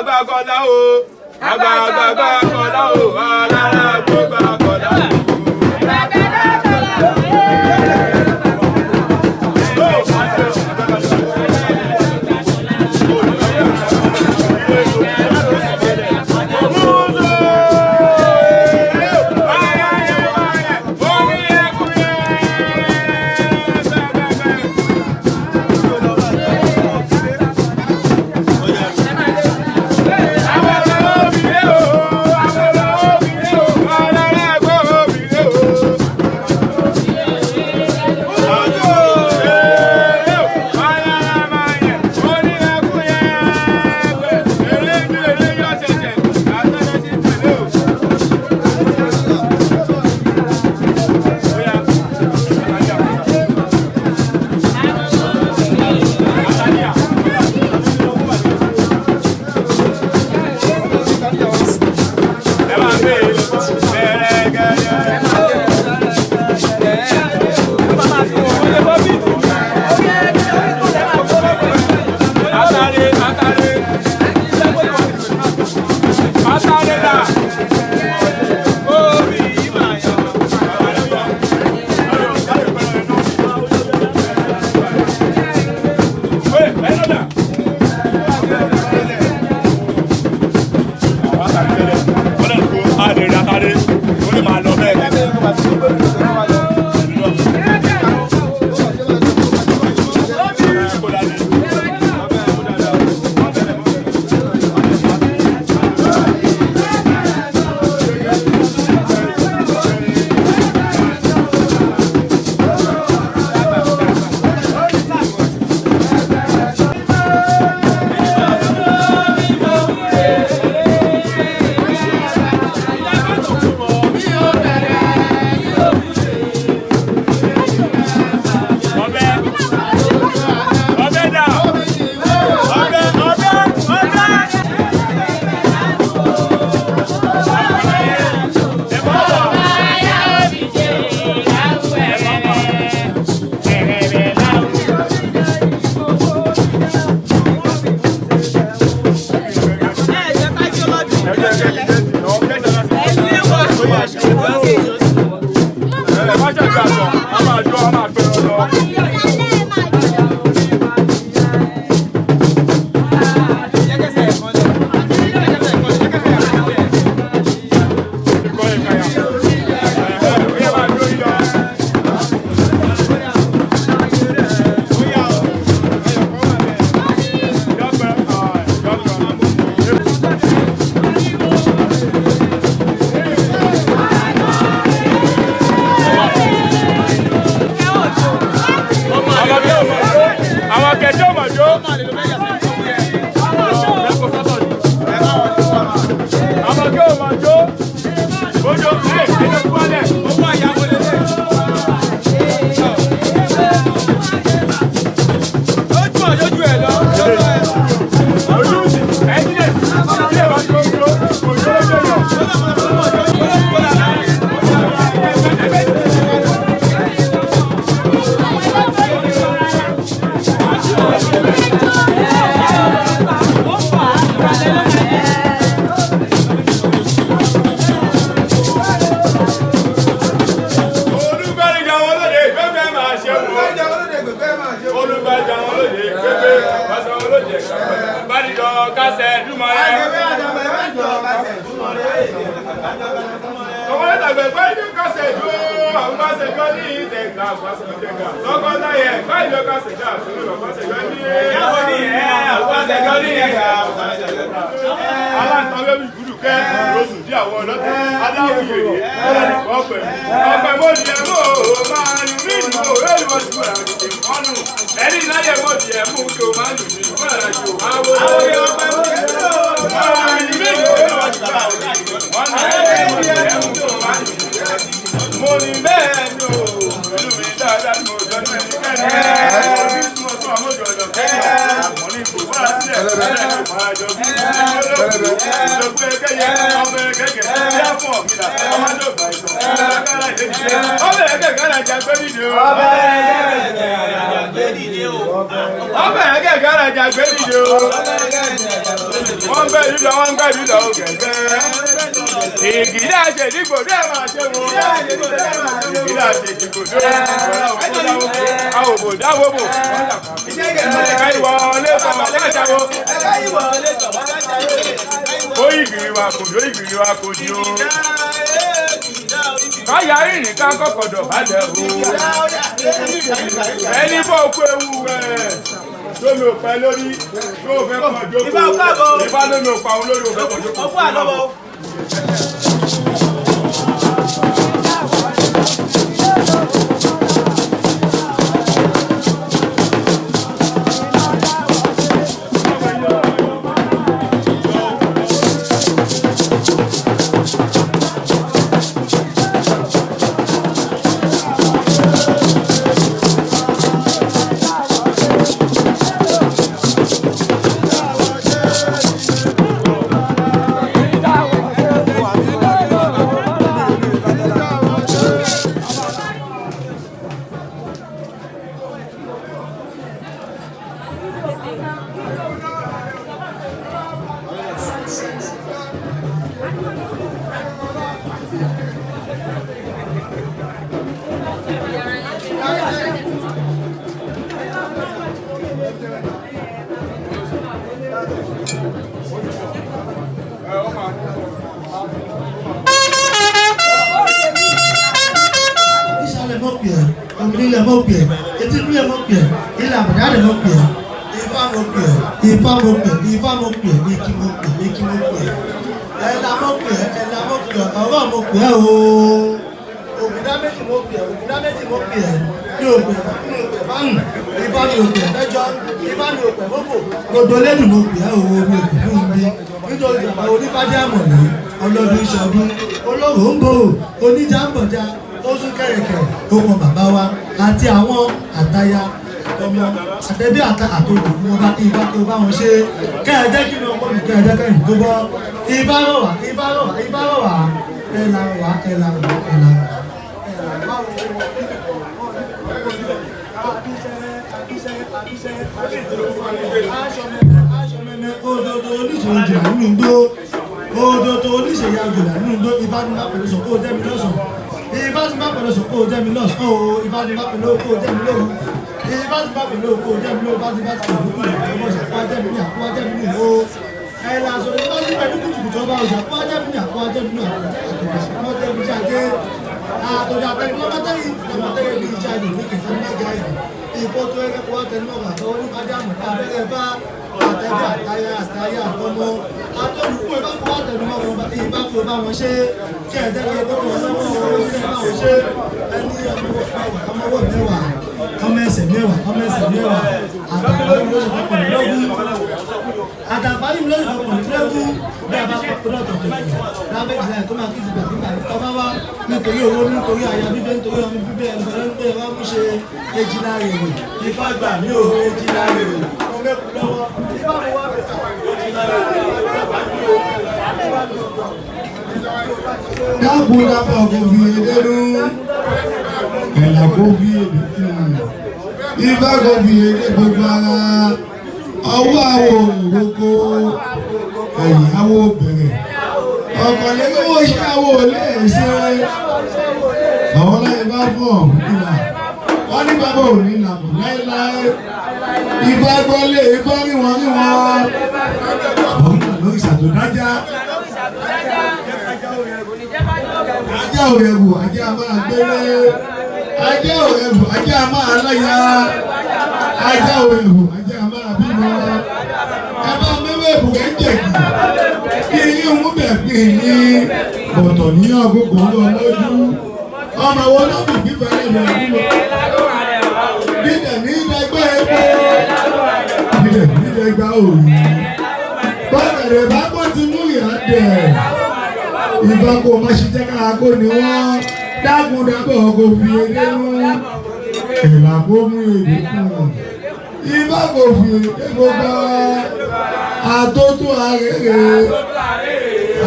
Bye.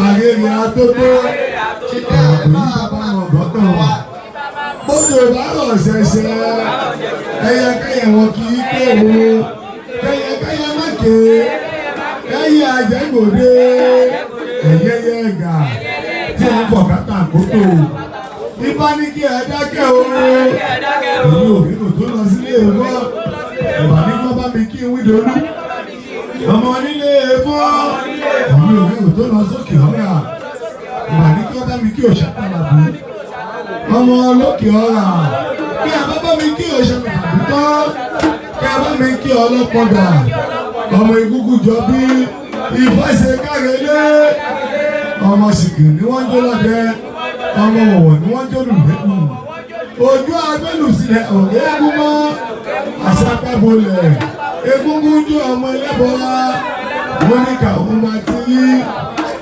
àrèrè àtótó bójú bá rọ̀ ṣẹ̀ṣẹ̀ ẹyẹkẹyẹ wọn kì í pé wo kẹyẹkẹyẹ má ké ẹyẹ àjẹgbòde ẹyẹyẹ ẹgà tí wọn bọ̀ kátà kótó ibà ní kí ẹ dákẹ́ ooo èyí òbí kò tó lọ sílé ẹ̀fọ́ ìwà ní kí wọ́n bá mi kí n wí dolú ọmọ nílé ẹ̀fọ́ èyí òbí kò tó lọ sókè ọ̀rà ìwà ní kí wọ́n bá mi kí òṣàpàlà bù ọmọ lókè ọ̀rà kí ẹ bá mi kí òṣàpàlà bù tán kí ẹ bá mi kí ọlọ́pọ̀dà ọmọ ìgúgú jọ bí ìfàṣẹ kárẹ́lé ọmọ sìkì ni wọ́n jó lọ́dẹ ọmọ wọ̀wọ̀ ni wọ́n jó lùdẹ́kù ojú agbẹ́lù sílẹ̀ ọ̀rẹ́ egun mọ́ àṣàpàbọ̀lẹ̀ egungun jó ọmọ ẹlẹ́bọ̀ra wọ́n ní ká òun máa ti yí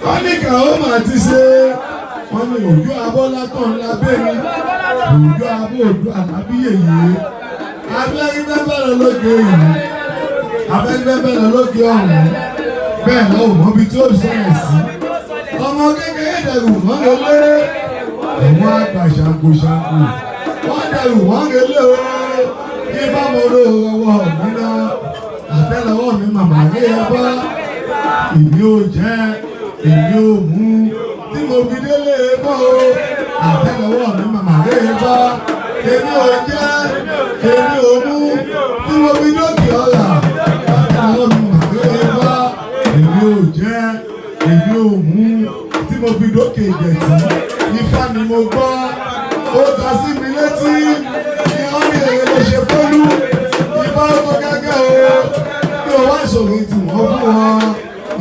wọ́n ní ká òun máa ti ṣe wọ́n ní ojú abọ́lá tán ńlá bẹ́ẹ̀ni ojú abọ́ ojú àlábíyè yìí abẹ́rẹ́bẹ́rẹ́ lókè yìí abẹ́rẹ́bẹ́rẹ́ lókè ọ̀hún bẹ́ẹ̀ lọ́wọ́ mọ́bi tí ó sọ̀rọ̀ sí ọmọ kékeré dẹrù wọ́n lé àwọn àgbà ṣàǹkóṣàǹkó wọ́n dẹrù wọ́n lé o kí bá mo ro ọwọ́ mi náà àtẹ́lẹwọ́ mi màmá rí ẹ bá èmi ò jẹ́ èmi ò mú tí mo fi délé bọ́ o àtẹ́lẹwọ́ mi màmá rí ẹ bá èmi ò jẹ́ èmi ò mú tí mo fi dókè ọ̀la àtẹ́lẹwọ́ mi màmá rí ẹ bá èmi ò jẹ́ èmi ò mú tí mo fi dókè ìjẹ̀tì ifá ni mo gbọ́ ó ta sí mi létí ní ọ́nì èrè lè ṣe fọ́lú ifá ọkọ̀ gẹ́gẹ́ o kí o wá ìṣòro tí wọ́n fún wọn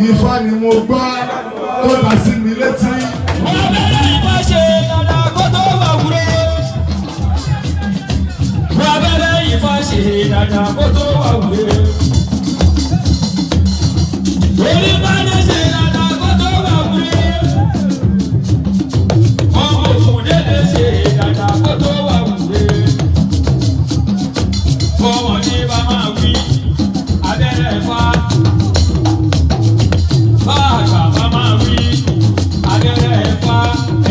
ifá ni mo gbọ́ ó ta sí mi létí. Abere Ifa ṣe dada kó tó wà wúre. Abere Ifa ṣe dada kó tó wà wúre. Orí bá dé ṣe dada kó tó wà wúre. Ọmọ Ògúndélé ṣe dada kó tó wà wúre. Ọmọ ní bá máa wí Abere Ifa. Bá àgbà bá máa wí Abere Ifa.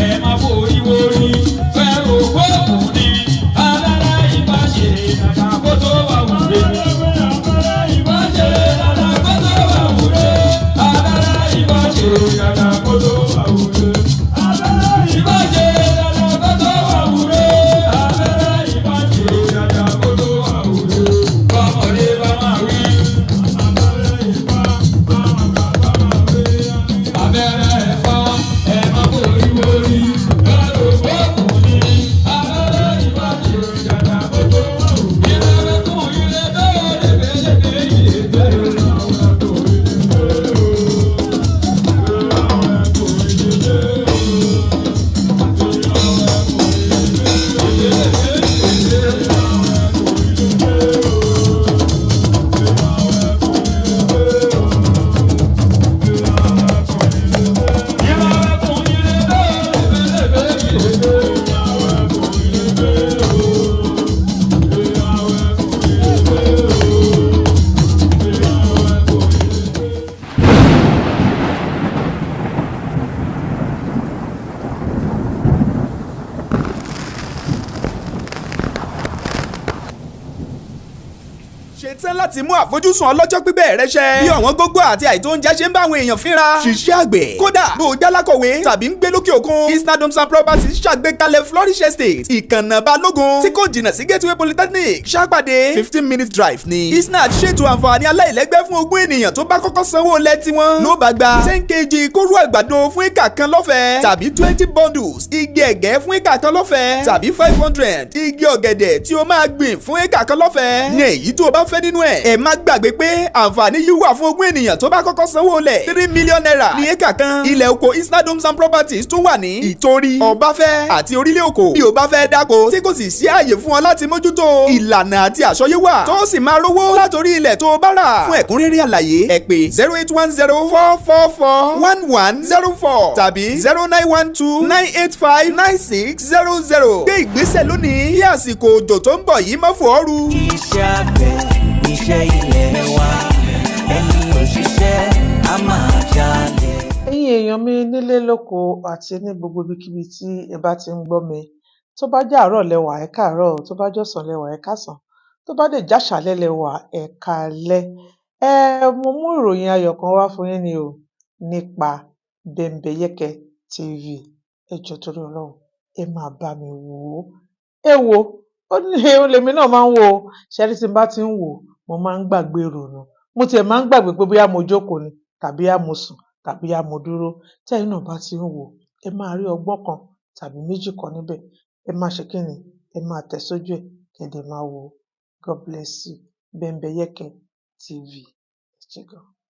Ẹ máa forí wórí fẹ́rù gbóòkù ní Abere Ifa ṣe dada kó tó wà wúre. Abere Ifa ṣe dada kó tó wà wúre. Abere Ifa ṣe dada kó tó wà wúre. Abere Ifa ṣe dada kó tó wà wúre. Abere Ifa ṣe dada kó tó wà wúre. Bọ́mọdé bá máa wí Abere Ifa, bọ́mọdé bá máa wí Abere Ifa. Ẹ máa forí wórí fẹ́rù gbóòkù ní Abere Ifa ṣe dada kó tó wà wúre. Ìrẹ̀lẹ̀kùn ilé bẹ́ẹ̀ lébélébé ilé bẹ́ẹ̀ làwọn ẹ̀kọ́ ilé bẹ́ẹ̀ o. Àwọn ẹ̀kọ́ ilé bẹ́ẹ̀ o. ṣetán láti mú àfojúsùn ọlọ́jọ́ pípẹ́ rẹ ṣẹ. bí ọ̀wọ́n gógó àti àìtó oúnjẹ ṣe ń bá àwọn èèyàn fínra. ṣiṣẹ́ àgbẹ̀ kódà bó o jálákọ̀wé tàbí ń gbé lókè òkun. Eastern Homes and Properties ṣàgbékalẹ̀ Flourish Estate ìkànnà balógun tí kò jìnnà sí Gateway Polytechnic ṣàpàdé 15 minutes drive ní. Isnad ṣètò àǹfààní aláìlẹ́gbẹ́ fún ogún ènìyàn tó bá kọ́kọ́ sanwó lẹ̀ tiwọn. ló bá gba 10 kg kóró àgbàdo fún éka kan lọ́fẹ̀ẹ́ tàbí 20 bundles igi ẹ̀gẹ́ fún éka kan lọ́fẹ̀ẹ́ tàbí 500 igi ọ̀gẹ̀dẹ̀ tí o máa gbìn fún éka kan lọ́fẹ̀ẹ́. ní èyí tó o bá fẹ́ nínú ẹ̀. ẹ má gbàgbé pé àǹfààní yìí wà fún ogún ènìyàn tó bá kọ́kọ́ sanwó lẹ̀ 3 million naira ní éka kan. ilẹ̀ oko Eastern Homes and Properties tún wà ní Ìtorí, Ọbáfẹ́ àti Orílẹ̀ Òkò. bí o bá fẹ́ dáko tí kò sì sí ààyè fún ọ láti mójútó ìlànà àti àsọyé wà tó sì máa rówó látòrí ilẹ̀ tó o bá rà. fún ẹ̀kúnrẹ́rẹ́ àlàyé ẹ pè 08104441104 tàbí 0912985960. gbé ìgbésẹ̀ lónìí kí àsìkò òjò tó ń bọ̀ yìí má fò ọ́ ru. iṣẹ́ àgbẹ̀ iṣẹ́ ilé wa ẹni òṣìṣẹ́ a máa jalè. ẹ̀yin èèyàn mi nílé lóko àti ní gbogbo ibikíbi tí ẹ bá ti ń gbọ́ mi, tó bá jẹ́ àárọ̀ lẹ́wà ẹ káàárọ̀, tó bá jọ̀sán lẹ́wà ẹ káàsán, tó bá dẹ̀ jáṣálẹ́ lẹ́wà ẹ káalẹ́. Mo mú ìròyìn ayọ̀ kan wá fún yín ni o nípa Bembeyeke TV. Ẹ jọ̀ọ́ torí Ọlọ́run ẹ máa bá mi wò ó. Ẹ wo ó ní lèmi náà máa ń wò ó. Ṣẹ́rí tí n bá ti ń wò ó, mo máa ń gbàgbé ìrònú. Mo tiẹ̀ máa ń gbàgbé pé bóyá mo jókòó ni tàbí bóyá mo sùn tàbí bóyá mo dúró. Tẹ́yin náà bá ti ń wò ó, ẹ máa rí ọgbọ́n kan tàbí méjì kan níbẹ̀. Ẹ máa ṣe kí ni? Ẹ máa tẹ̀ sójú ẹ̀ kí ẹ dẹ̀ máa wò ó. God bless you. Bembeyeke TV. Ẹ ṣé gan.